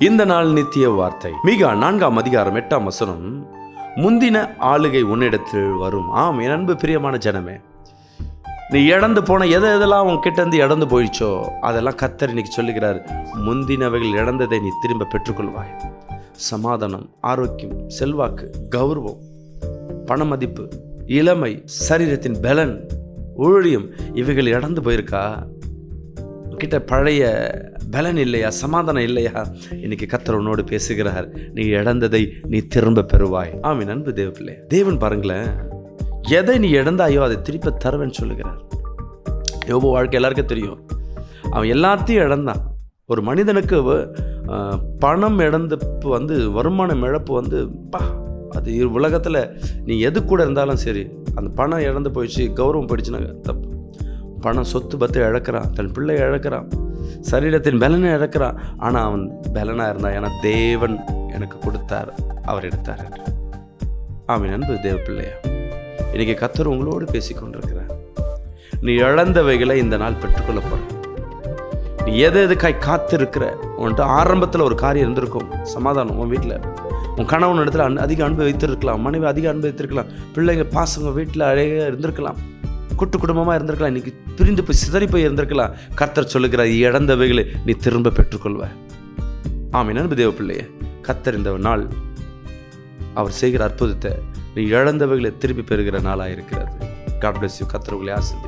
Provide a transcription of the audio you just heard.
இந்த நாள் நித்திய வார்த்தை மீகா 4ஆம் அதிகாரம் 8ஆம் வசனம். முந்தின ஆளுகை உன்னிடத்தில் வரும். ஆம், என் அன்பு பிரியமான ஜனமே, நீ இழந்து போன எதெல்லாம் உன்கிட்ட இருந்து இழந்து போயிடுச்சோ அதெல்லாம் கர்த்தர் இன்னைக்கு சொல்லுகிறார். முந்தினவைகள் இழந்ததை நீ திரும்ப பெற்றுக்கொள்வாய். சமாதானம், ஆரோக்கியம், செல்வாக்கு, கௌரவம், பணமதிப்பு, இளமை, சரீரத்தின் பலன், ஊழியம், இவைகள் இழந்து போயிருக்கா? கிட்ட பழைய பலன் இல்லையா? சமாதானம் இல்லையா? இன்னைக்கு கர்த்தர் உன்னோடு பேசுகிறார். நீ இழந்ததை நீ திரும்ப பெறுவாய். ஆமீன். அன்பு தேவ பிள்ளை, தேவன் பாருங்களேன், எதை நீ இழந்தாயோ அதை திருப்பி தருவேன்னு சொல்லுகிறார். யோபு வாழ்க்கை எல்லாருக்கும் தெரியும். அவன் எல்லாத்தையும் இழந்தான். ஒரு மனிதனுக்கு பணம் இழந்தப்பு வருமானம் இழப்பு அது உலகத்தில் நீ எது கூட இருந்தாலும் சரி, அந்த பணம் இழந்து போயிடுச்சு, கௌரவம் போயிடுச்சுன்னா தப்பு. பணம், சொத்து பத்து இழக்கிறான், தன் பிள்ளையை இழக்கிறான், சரீரத்தின் பலனை இழக்கிறான். ஆனால் அவன் பலனாக இருந்தான். ஏன்னா தேவன் எனக்கு கொடுத்தார், அவர் எடுத்தார் என்று. ஆமீன். அன்பு தேவ பிள்ளையா, இன்னைக்கு கர்த்தர் உங்களோடு பேசிக்கொண்டிருக்கிறார். நீ இழந்தவைகளை இந்த நாள் பெற்றுக்கொள்ள போற. நீ எதுக்காய் காத்திருக்கிற? உன்ட்டு ஆரம்பத்தில் ஒரு காரியம் இருந்திருக்கும், சமாதானம். உன் வீட்டில் உன் கணவன் இடத்துல அதிக அன்பு வைத்திருக்கலாம், மனைவி அதிக அன்பு வைத்திருக்கலாம், பிள்ளைங்க பாசங்க வீட்டில் அழகாக இருந்திருக்கலாம், கூட்டு குடும்பமாக இருந்திருக்கலாம், இன்னைக்கு பிரிந்து போய் சிதறி போய் இருந்திருக்கலாம். கர்த்தர் சொல்லுகிறார், இழந்தவைகளை நீ திரும்ப பெற்றுக்கொள்வ. ஆமீன். அன்பு தேவ பிள்ளையே, கர்த்தர் இந்த நாள் அவர் செய்கிற அற்புதத்தை நீ இழந்தவைகளை திருப்பி பெறுகிற நாளாக இருக்கிறது. God bless you. கர்த்தர் உங்களை ஆசீர்வதிப்பார்.